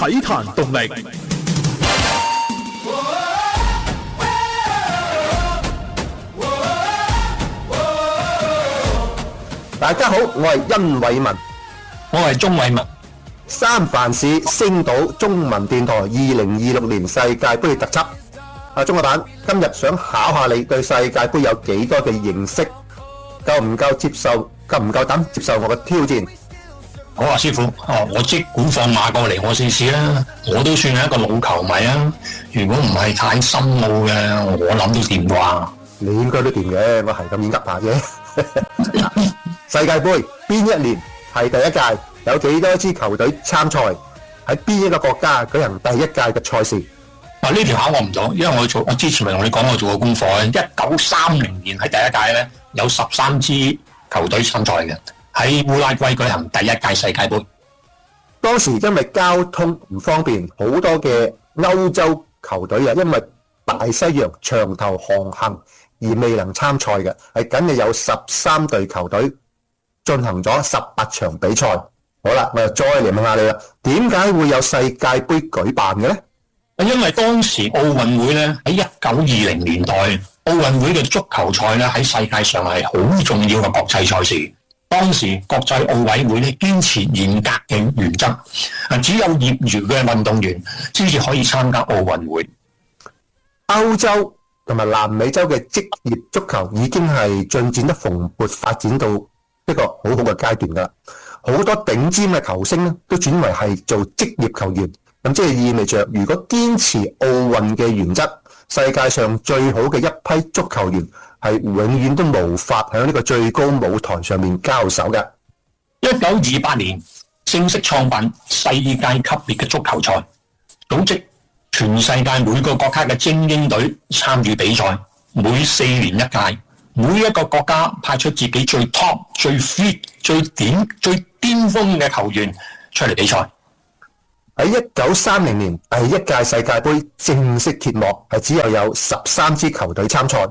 體壇動力。大家好，我係殷偉文，我係鍾偉文。三藩市星島中文電台2026年世界盃特輯。鍾老闆，今日想考下你對世界盃有幾多嘅認識，夠唔夠膽接受我嘅挑戰？好啊，師傅，我即管放馬過嚟，我試試啦。我都算係一個老球迷啊。如果唔係太深奧嘅，我諗都掂啩。你應該都掂嘅，我係咁演噏下啫。世界盃邊一年係第一屆？有幾多支球隊參賽？喺邊一個國家舉行第一屆嘅賽事？呢條考我唔到，因為我之前咪同你講我做過功課嘅。1930年喺第一屆咧有13支球隊參賽嘅，喺烏拉圭舉行第一屆世界盃。當時因為交通唔方便，好多嘅歐洲球隊啊，因為大西洋長途航行而未能參賽嘅，係僅係有13隊球隊進行咗18場比賽。好啦，我又再嚟問下你啦，點解會有世界盃舉辦嘅呢？因為當時奧運會咧喺1920年代，奧運會嘅足球賽咧喺世界上係好重要嘅國際賽事。當時國際奧委會咧堅持嚴格嘅原則，只有業餘嘅運動員先至可以參加奧運會。歐洲同埋南美洲嘅職業足球已經係進展得蓬勃發展到一個好好嘅階段㗎啦。好多頂尖嘅球星咧都轉為係做職業球員，咁即係意味着如果堅持奧運嘅原則，世界上最好嘅一批足球員係永遠都無法喺呢個最高舞台上面交手嘅。1928年正式創辦世界級別嘅足球賽，組織全世界每個國家嘅精英隊參與比賽，每4年一屆，每一個國家派出自己最 top、最 fit、最巔峰嘅球員出嚟比賽。喺1930年第一屆世界盃正式揭幕，係只有13支球隊參賽。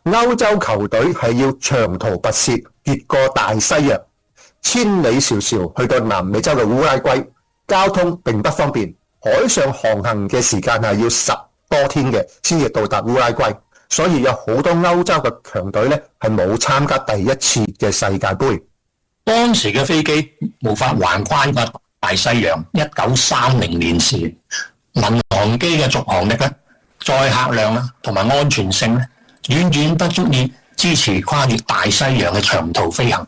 歐洲球隊係要長途跋涉，越過大西洋，千里迢迢去到南美洲嘅烏拉圭，交通並不方便，海上航行嘅時間係要10多天嘅，先至到達烏拉圭。所以有好多歐洲嘅強隊咧係冇參加第一次嘅世界盃。當時嘅飛機無法橫跨個大西洋。1930年時，民航機嘅續航力咧、載客量啦同埋安全性咧，遠遠不足以支持跨越大西洋嘅長途飛行。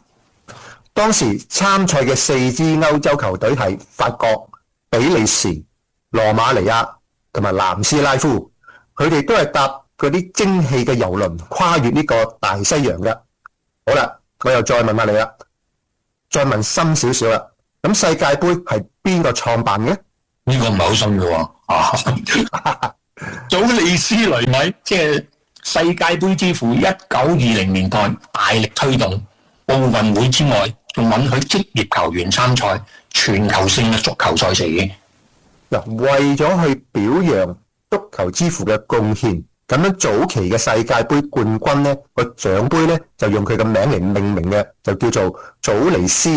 當時參賽嘅4支歐洲球隊係法國、比利時、羅馬尼亞同埋南斯拉夫，佢哋都係搭嗰啲蒸汽嘅郵輪跨越呢個大西洋嘅。好啦，我又再問下你啦，再問深少少啦。咁世界盃係邊個創辦嘅？呢個唔係好深嘅喎。祖利斯雷米即係世界盃之父，1920年代大力推動奧運會之外，仲允許職業球員參賽全球性嘅足球賽事。嗱，為咗去表揚足球之父嘅貢獻，咁樣早期嘅世界盃冠軍咧，個獎盃咧就用佢嘅名嚟命名嘅，就叫做祖利斯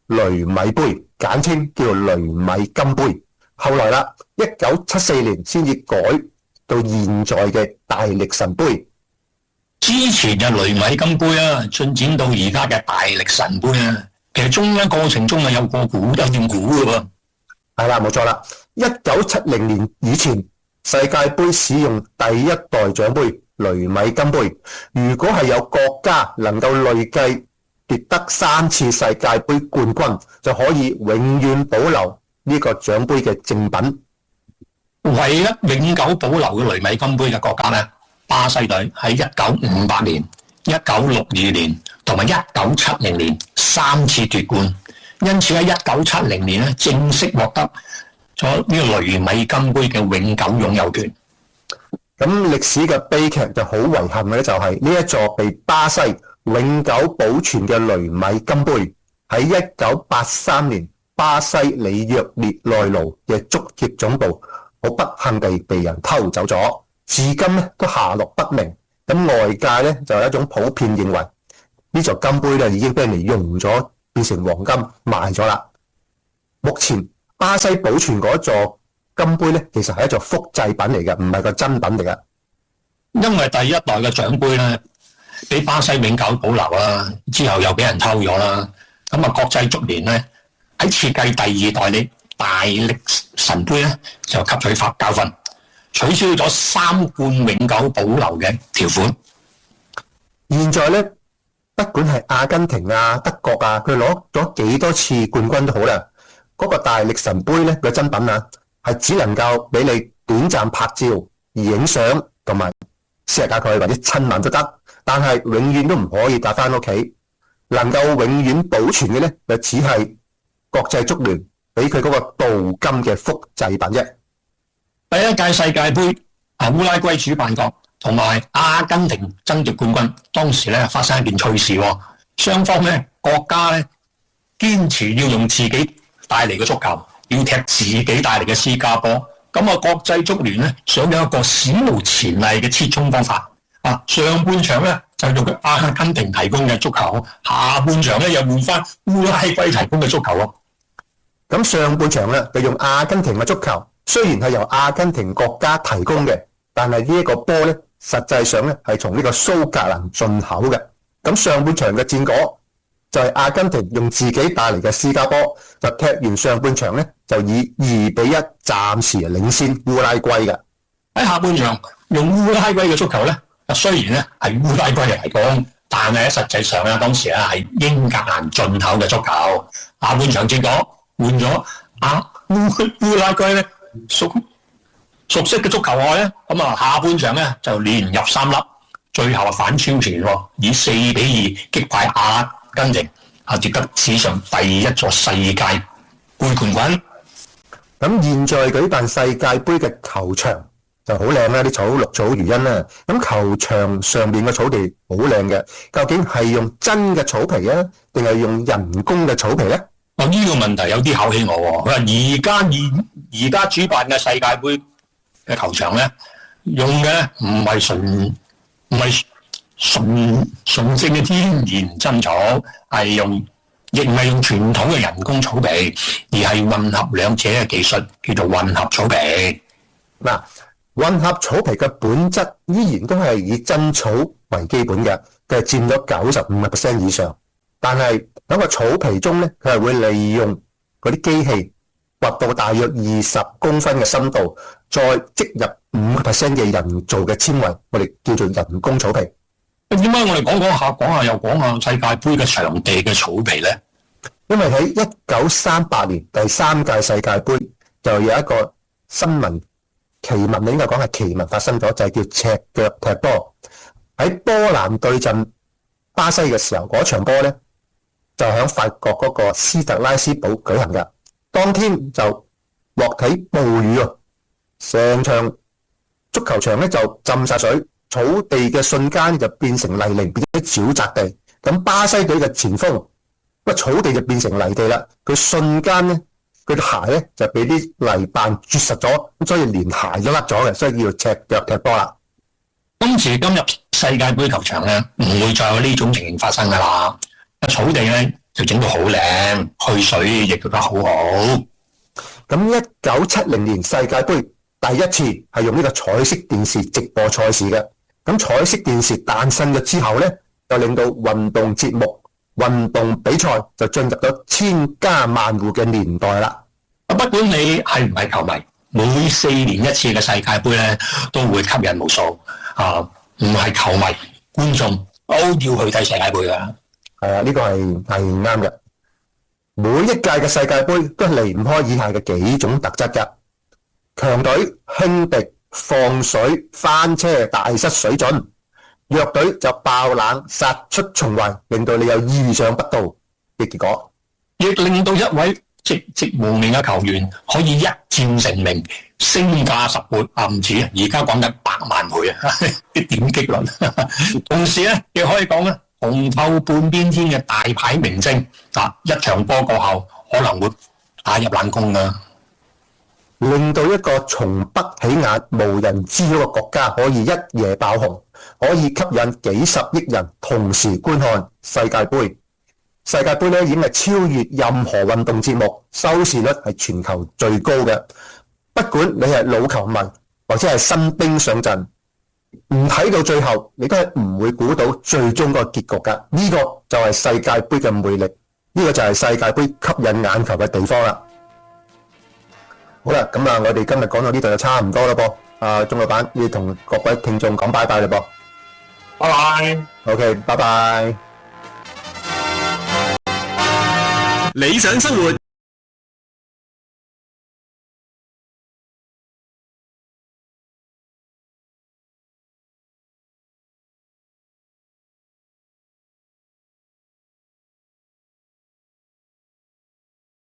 雷米杯，簡稱叫做雷米金杯。後來啦，1974年先至改到現在嘅大力神杯。之前嘅雷米金杯啊，進展到而家嘅大力神杯啊，其實中間過程中係有個估，有段估嘅喎。係啦，冇錯啦。1970年以前，世界盃使用第一代獎杯雷米金杯。如果係有國家能夠累計奪得3次世界盃冠軍，就可以永遠保留呢個獎杯嘅正品。唯一永久保留嘅雷米金杯嘅國家呢，巴西隊喺1958年、1962年同埋1970年3次奪冠，因此喺1970年咧正式獲得咗呢個雷米金杯嘅永久擁有權。咁歷史嘅悲劇就好遺憾嘅咧，就係呢一座被巴西永久保存嘅雷米金杯喺1983年巴西里約熱內盧嘅足協總部好不幸地被人偷走咗，至今咧都下落不明。咁外界咧就有一種普遍認為呢座金杯咧已經俾人哋用咗，變成黃金賣咗啦。目前巴西保存嗰座金杯咧，其實係一座複製品嚟嘅，唔係個真品嚟嘅。因為第一代嘅獎杯咧，俾巴西永久保留啦，之後又俾人偷咗啦。咁啊，國際足聯咧喺設計第二代呢大力神杯咧，就吸取教訓，取消咗3冠永久保留嘅條款。現在咧，不管係阿根廷啊、德國啊，佢攞咗幾多次冠軍都好啦，嗰個大力神杯咧嘅真品啊，係只能夠俾你短暫拍照、影相同埋錫下佢或者親吻都得，但係永遠都唔可以帶翻屋企。能夠永遠保存嘅咧，就只係國際足聯俾佢嗰個鍍金嘅複製品啫。第一屆世界盃烏拉圭主辦國同埋阿根廷爭奪冠軍，當時咧發生一件趣事喎，雙方咧國家咧堅持要用自己帶嚟嘅足球，要踢自己帶嚟嘅私家波。咁啊，國際足聯咧想有一個史無前例嘅切磋方法。上半場咧就用阿根廷提供嘅足球，下半場咧又換翻烏拉圭提供嘅足球喎。咁上半場咧就用阿根廷嘅足球，雖然係由阿根廷國家提供嘅，但係呢一個波咧實際上咧係從呢個蘇格蘭進口嘅。咁上半場嘅戰果就係阿根廷用自己帶嚟嘅私家波，就踢完上半場咧就以2-1暫時領先烏拉圭嘅。喺下半場用烏拉圭嘅足球咧。雖然咧係烏拉圭嚟講，但係喺實際上咧，當時咧係英格蘭進口嘅足球。下半場結果換咗烏拉圭咧熟悉嘅足球外咧，咁啊下半場咧就連入3粒，最後反超前喎，以4-2擊敗阿根廷，奪得史上第一座世界盃冠軍。咁現在舉辦世界盃嘅球場就好靚啦，啲草綠草如茵啦。咁球場上面嘅草地好靚嘅，究竟係用真嘅草皮啊，定係用人工嘅草皮咧？呢個問題有啲考起我喎。佢話而家主辦嘅世界盃嘅球場咧，用嘅唔係純正嘅天然真草，亦唔係用傳統嘅人工草皮，而係混合兩者嘅技術，叫做混合草皮。嗱，混合草皮嘅本質依然都係以真草為基本嘅，佢係佔咗95% 以上。但係喺個草皮中咧，佢係會利用嗰啲機器掘到大約20公分嘅深度，再積入5% 嘅人造嘅纖維，我哋叫做人工草皮。點解我哋講下又講下世界盃嘅場地嘅草皮咧？因為喺1938年第3屆世界盃就有一個新聞奇聞，你應該講係奇聞發生咗，就係叫赤腳踢波。喺波蘭對陣巴西嘅時候，嗰場波咧就喺法國嗰個斯特拉斯堡舉行嘅。當天就落起暴雨啊，成場足球場咧就浸晒水，草地嘅瞬間就變成泥濘，變咗沼澤地。咁巴西隊嘅前鋒，草地就變成泥地啦。佢瞬間咧，佢對鞋咧就俾啲泥扮啜實咗，咁所以連鞋都甩咗嘅，所以叫做赤腳踢波啦。今時今日世界盃球場咧，唔會再有呢種情形發生噶啦。草地咧就整到好靚，去水亦做得好好。咁1970年世界盃第一次係用呢個彩色電視直播賽事嘅。咁彩色電視誕生咗之後咧，就令到運動節目、運動比賽就進入咗千家萬戶嘅年代啦。不管你係唔係球迷，每4年一次嘅世界盃咧，都會吸引無數唔係球迷觀眾都要去睇世界盃㗎。係啊，呢個係啱嘅。每一屆嘅世界盃都離唔開以下嘅幾種特質嘅：強隊輕敵、放水、翻車、大失水準；弱隊就爆冷、殺出重圍，令到你有意想不到嘅結果，亦令到一位籍籍無名嘅球員可以一戰成名，身價10倍唔止啊！而家講緊100萬倍啊！啲點擊率，同時咧亦可以講咧，紅透半邊天嘅大牌明星一場波過後可能會打入冷宮啊！令到一個從不起眼、無人知曉嘅國家可以一夜爆紅，可以吸引幾十億人同時觀看世界盃。世界盃咧已經係超越任何運動節目，收視率係全球最高嘅。不管你係老球迷或者係新兵上陣，唔睇到最後，你都係唔會估到最終個結局㗎。呢個就係世界盃嘅魅力，呢個就係世界盃吸引眼球嘅地方啦。好啦，咁啊，我哋今日講到呢度就差唔多啦噃。鐘老闆要同各位聽眾講拜拜啦噃。拜拜。OK， 拜拜。理想生活